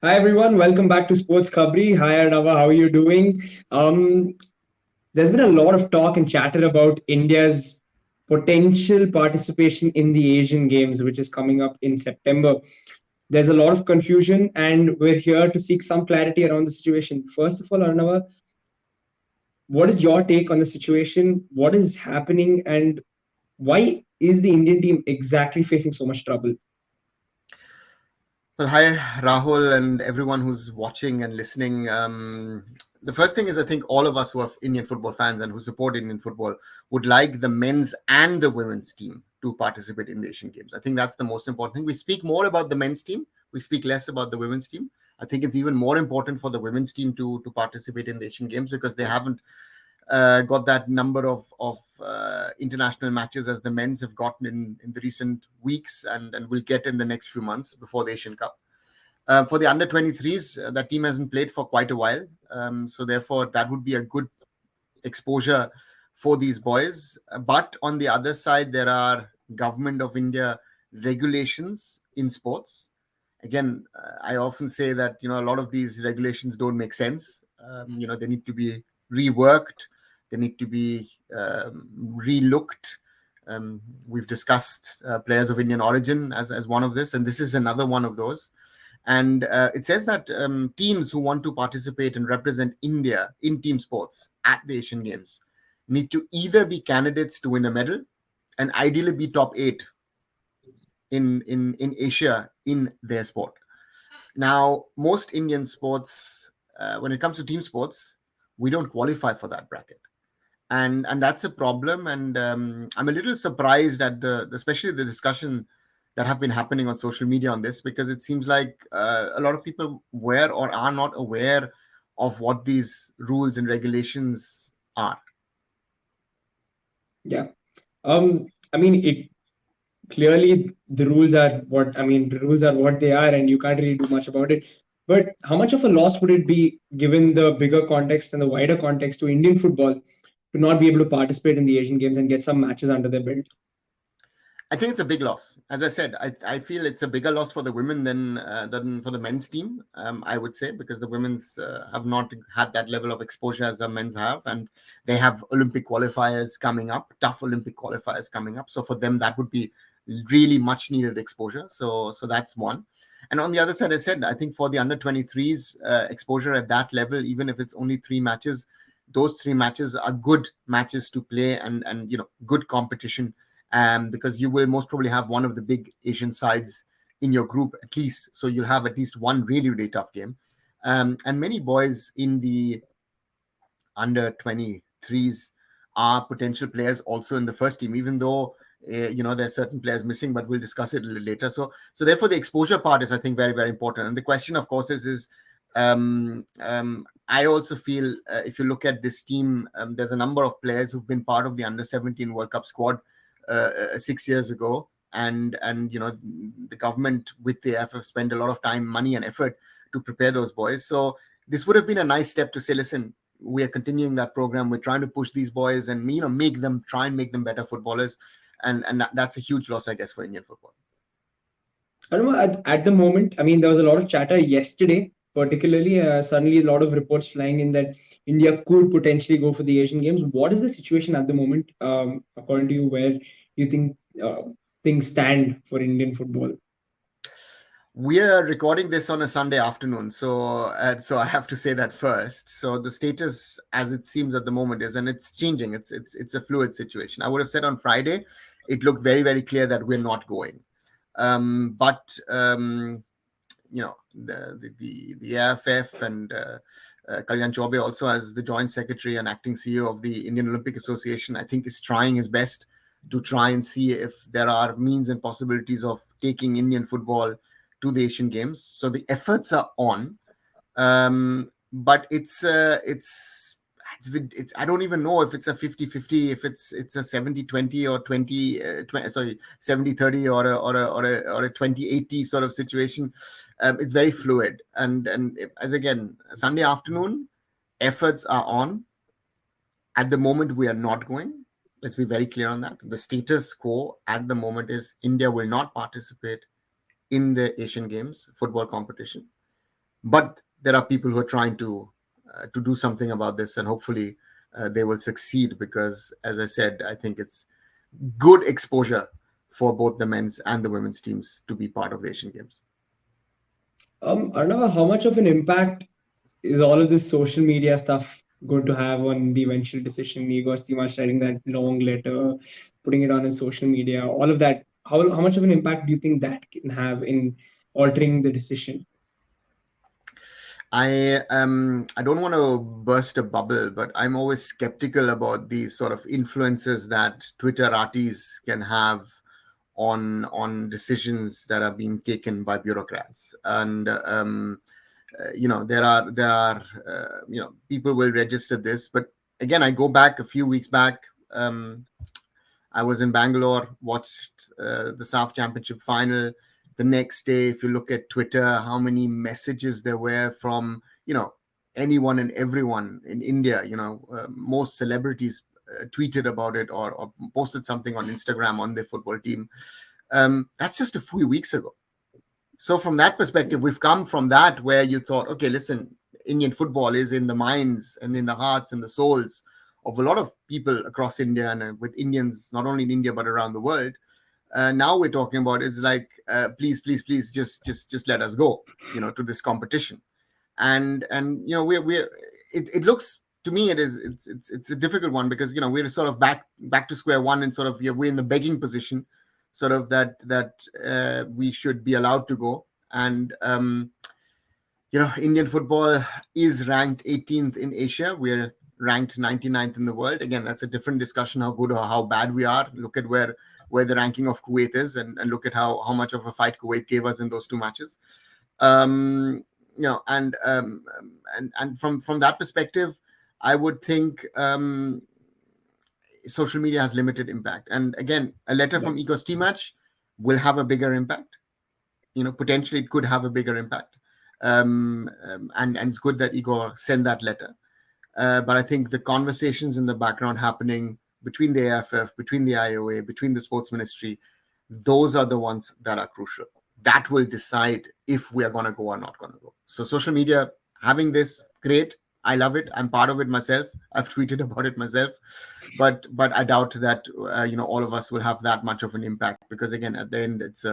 Hi everyone, welcome back to SportsKhabri. Hi Arunava, how are you doing? Um, there's been a lot of talk and chatter about India's potential participation in the Asian Games, which is coming up in September. There's a lot of confusion, and we're here to seek some clarity around the situation. First of all, Arunava, what is your take on the situation? What is happening, and why is the Indian team exactly facing so much trouble? Well, hi, Rahul, and everyone who's watching and listening. The first thing is, I think all of us who are Indian football fans and who support Indian football would like the men's and the women's team to participate in the Asian Games. I think that's the most important thing. We speak more about the men's team, we speak less about the women's team. I think it's even more important for the women's team to participate in the Asian Games because they haven't got that number of international matches as the men's have gotten in the recent weeks and will get in the next few months before the Asian Cup. For the under 23s, that team hasn't played for quite a while. So therefore, that would be a good exposure for these boys. But on the other side, there are Government of India regulations in sports. Again, I often say that, a lot of these regulations don't make sense. They need to be reworked. They need to be relooked. We've discussed players of Indian origin as one of this, and this is another one of those. And it says that teams who want to participate and represent India in team sports at the Asian Games need to either be candidates to win a medal and ideally be top 8 in Asia in their sport. Now, most Indian sports, when it comes to team sports, we don't qualify for that bracket. And that's a problem. And I'm a little surprised at especially the discussion that have been happening on social media on this, because it seems like a lot of people were or are not aware of what these rules and regulations are. Yeah. I mean, it clearly the rules are what they are, and you can't really do much about it. But how much of a loss would it be, given the bigger context and the wider context, to Indian football to not be able to participate in the Asian Games and get some matches under their belt? I think it's a big loss. As I said, I feel it's a bigger loss for the women than for the men's team. I would say, because the women's have not had that level of exposure as the men's have, and they have Olympic qualifiers coming up, tough Olympic qualifiers coming up. So for them, that would be really much needed exposure. So that's one. And on the other side, I said, I think for the under 23s exposure at that level, even if it's only 3 matches, those 3 matches are good matches to play and good competition, because you will most probably have one of the big Asian sides in your group at least. So you'll have at least one really, really tough game. And many boys in the under 23s are potential players also in the first team, even though there are certain players missing, but we'll discuss it a little later. So therefore, the exposure part is, I think, very, very important. And the question, of course, is I also feel if you look at this team, there's a number of players who've been part of the under 17 World Cup squad 6 years ago, and the government with the FF spent a lot of time, money, and effort to prepare those boys. So this would have been a nice step to say, listen, we are continuing that program. We're trying to push these boys and make them better footballers, and that's a huge loss, I guess, for Indian football. I don't know. At the moment, I mean, there was a lot of chatter yesterday, particularly. Suddenly, a lot of reports flying in that India could potentially go for the Asian Games. What is the situation at the moment, according to you, where you think things stand for Indian football? We are recording this on a Sunday afternoon, so I have to say that first. So the status, as it seems at the moment, is, and it's changing. It's a fluid situation. I would have said on Friday, it looked very, very clear that we're not going. But the AFF and Kalyan Chaubey, also as the joint secretary and acting CEO of the Indian Olympic Association, I think is trying his best to try and see if there are means and possibilities of taking Indian football to the Asian Games. So the efforts are on, but it's I don't even know if it's a 50-50, if it's a 70-20 or 70-30 or a 20-80 sort of situation. It's very fluid, and as again, Sunday afternoon, efforts are on. At the moment, we are not going. Let's be very clear on that. The status quo at the moment is India will not participate in the Asian Games football competition. But there are people who are trying to do something about this, and hopefully they will succeed, because, as I said, I think it's good exposure for both the men's and the women's teams to be part of the Asian Games. Arunava, how much of an impact is all of this social media stuff going to have on the eventual decision? Igor Stimac writing that long letter, putting it on his social media, all of that. How much of an impact do you think that can have in altering the decision? I don't want to burst a bubble, but I'm always skeptical about these sort of influences that Twitterati can have on decisions that are being taken by bureaucrats. And people will register this, but again, I go back a few weeks back. I was in Bangalore, watched the SAF Championship final. The next day, if you look at Twitter, how many messages there were from, anyone and everyone in India. Most celebrities tweeted about it, or posted something on Instagram on their football team. That's just a few weeks ago. So from that perspective, we've come from that where you thought, okay, listen, Indian football is in the minds and in the hearts and the souls of a lot of people across India, and with Indians not only in India but around the world. Now we're talking about, it's like, please, please, please, just let us go, to this competition. And we're it looks to me, it's a difficult one, because we're sort of back to square one, and sort of we're in the begging position, sort of that we should be allowed to go. And Indian football is ranked 18th in Asia. We're ranked 99th in the world. Again, that's a different discussion, how good or how bad we are. Look at where the ranking of Kuwait is, and look at how much of a fight Kuwait gave us in those two matches. And from that perspective, I would think social media has limited impact. And again, a letter from Igor Stimac will have a bigger impact. Potentially it could have a bigger impact. And it's good that Igor sent that letter. But I think the conversations in the background happening between the AFF, between the IOA, between the sports ministry, those are the ones that are crucial. That will decide if we are going to go or not going to go. So social media having this, great. I love it. I'm part of it myself. I've tweeted about it myself, but I doubt that all of us will have that much of an impact, because again, at the end, it's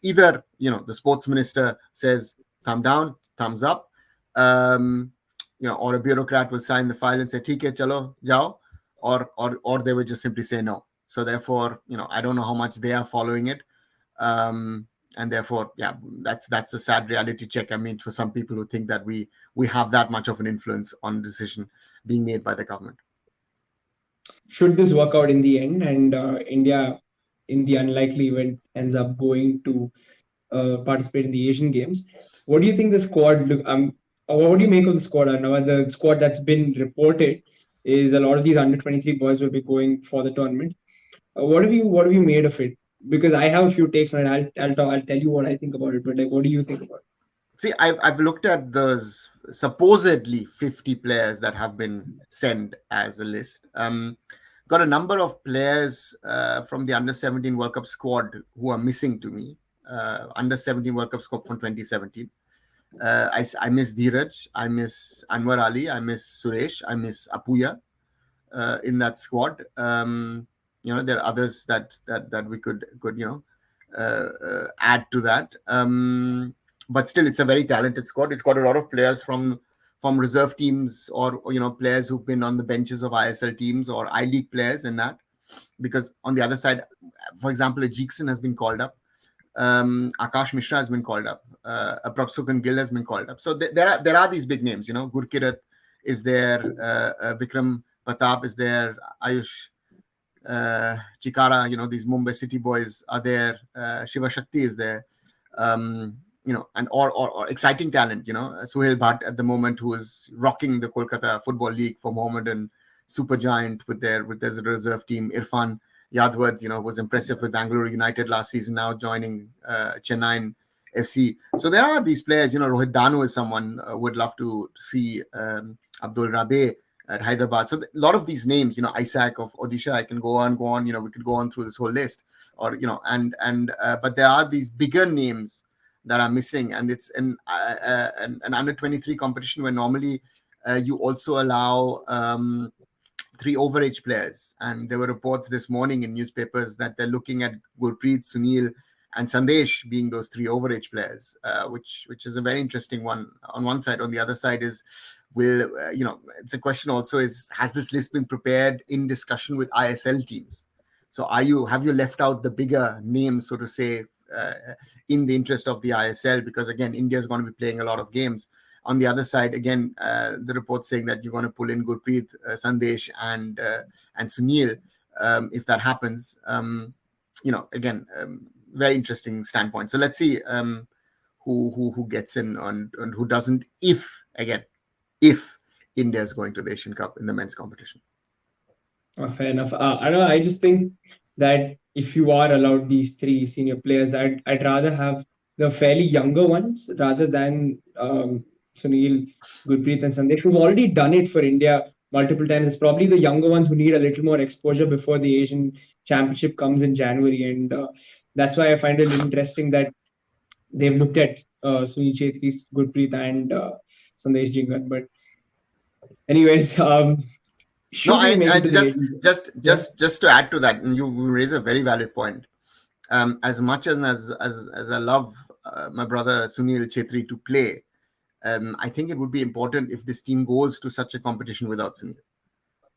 either the sports minister says thumb down, thumbs up, or a bureaucrat will sign the file and say "theek hai, chalo jao," or they will just simply say no. So therefore, I don't know how much they are following it. And therefore, yeah, that's a sad reality check. I mean, for some people who think that we have that much of an influence on the decision being made by the government. Should this work out in the end, and India, in the unlikely event, ends up going to participate in the Asian Games, what do you think the squad look? Or what do you make of the squad? I know the squad that's been reported is a lot of these under 23 boys will be going for the tournament. What have you made of it? Because I have a few takes on it. I'll tell you what I think about it. But like, what do you think about it? See, I've looked at those supposedly 50 players that have been sent as a list. Got a number of players from the under 17 World Cup squad who are missing to me. Under 17 World Cup squad from 2017. I miss Dheeraj, I miss Anwar Ali, I miss Suresh, I miss Apuya in that squad. There are others that we could add to that. But still, it's a very talented squad. It's got a lot of players from reserve teams, or players who've been on the benches of ISL teams or I League players in that. Because on the other side, for example, Ajikson has been called up. Akash Mishra has been called up. Prabsukan Gill has been called up. So there are these big names. Gurkirat is there. Vikram Pratap is there. Ayush Chikara. These Mumbai City boys are there. Shiva Shakti is there. And or exciting talent. Suhail Bhatt at the moment, who is rocking the Kolkata Football League for Mohammedan super giant with their reserve team. Irfan Yadwad, was impressive with Bangalore United last season, now joining Chennai FC. So there are these players, Rohit Danu is someone would love to see, Abdul Rabe at Hyderabad. So a lot of these names, Isaac of Odisha, I can go on, we could go on through this whole list, or, but there are these bigger names that are missing, and it's an under 23 competition where normally you also allow three overage players. And there were reports this morning in newspapers that they're looking at Gurpreet, Sunil, and Sandesh being those three overage players, which is a very interesting one on one side. On the other side is, will it's a question also, is has this list been prepared in discussion with ISL teams? So have you left out the bigger names, so to say, uh, in the interest of the ISL? Because again, India is going to be playing a lot of games. On the other side, again, the report saying that you're going to pull in Gurpreet, Sandesh, and Sunil. If that happens, again, very interesting standpoint. So let's see who gets in and who doesn't. If India is going to the Asian Cup in the men's competition. Fair enough. I know. I just think that if you are allowed these three senior players, I'd rather have the fairly younger ones rather than Sunil, Gurpreet, and Sandesh, who've already done it for India multiple times. It's probably the younger ones who need a little more exposure before the Asian Championship comes in January, and that's why I find it interesting that they've looked at Sunil Chhetri, Gurpreet, and Sandesh Jhingan. But anyways, No, should we make I it to the Asian? Yeah. just to add to that, and you raise a very valid point. As much as I love my brother Sunil Chhetri to play, I think it would be important if this team goes to such a competition without Sunil,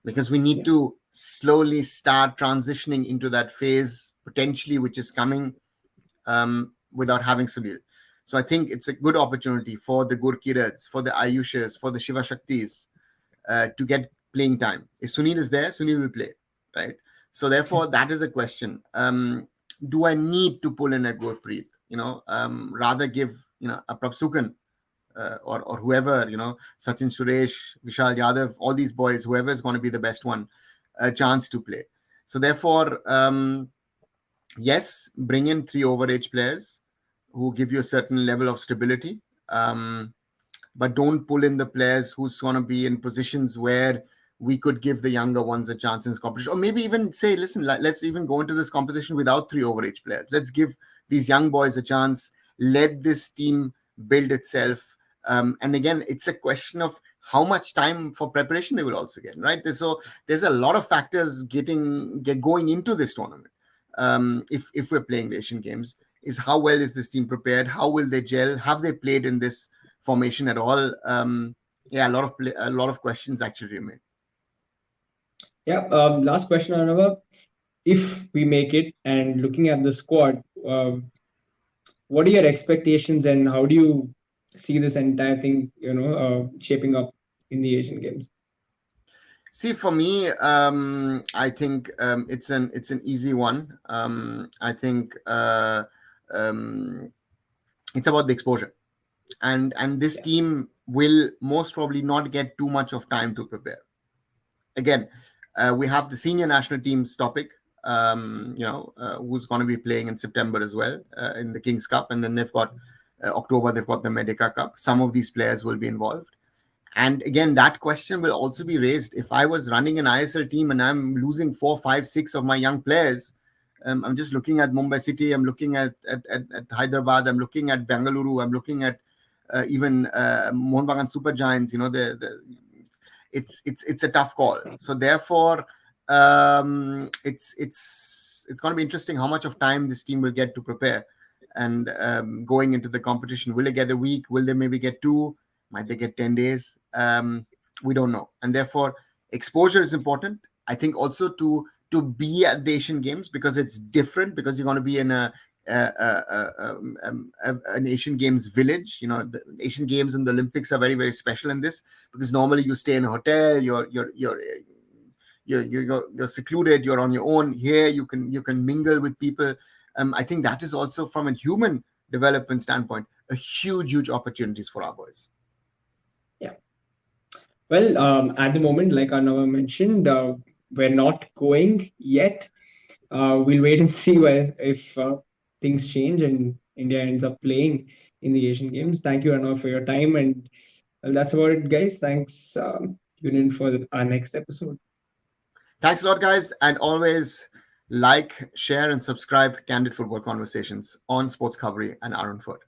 because we need Yeah. to slowly start transitioning into that phase potentially which is coming without having Sunil. So I think it's a good opportunity for the Gurkirats, for the Ayushas, for the Shiva Shaktis to get playing time. If Sunil is there, Sunil will play, right? So therefore, that is a question. Do I need to pull in a Gurpreet? Rather give a Prabsukan or whoever, Sachin Suresh, Vishal Yadav, all these boys, whoever is going to be the best one, a chance to play. So therefore, yes, bring in three overage players who give you a certain level of stability. But don't pull in the players who's going to be in positions where we could give the younger ones a chance in this competition. Or maybe even say, listen, let's even go into this competition without three overage players. Let's give these young boys a chance. Let this team build itself. And again, it's a question of how much time for preparation they will also get, right? So there's a lot of factors going into this tournament. If we're playing the Asian Games, is how well is this team prepared? How will they gel? Have they played in this formation at all? A lot of questions actually remain. Yeah. Last question, Arunava. If we make it, and looking at the squad, what are your expectations, and how do you see this entire thing, shaping up in the Asian Games? See, for me, I think it's an easy one. I think it's about the exposure, and this Yeah. team will most probably not get too much of time to prepare. Again, we have the senior national team's topic, who's going to be playing in September as well in the Kings Cup, and then they've got October, they've got the Medica Cup. Some of these players will be involved. And again, that question will also be raised. If I was running an ISL team and I'm losing 4, 5, 6 of my young players, I'm just looking at Mumbai City, I'm looking at Hyderabad, I'm looking at Bengaluru, I'm looking at even Mohun Bagan Super Giants. It's a tough call. So therefore, it's going to be interesting how much of time this team will get to prepare. And going into the competition, will they get a week? Will they maybe get 2? Might they get 10 days? We don't know. And therefore, exposure is important. I think also to be at the Asian Games, because it's different, because you're going to be in an Asian Games village. The Asian Games and the Olympics are very, very special in this, because normally you stay in a hotel, you're secluded, you're on your own. Here you can mingle with people. I think that is also, from a human development standpoint, a huge opportunities for our boys. Yeah. Well, at the moment, like Arunava mentioned, we're not going yet. We'll wait and see if things change and India ends up playing in the Asian Games. Thank you, Arunava, for your time, and well, that's about it, guys. Thanks. Tune in for our next episode. Thanks a lot, guys, and always like, share, and subscribe Candid Football Conversations on SportsKhabri and Arunfoot.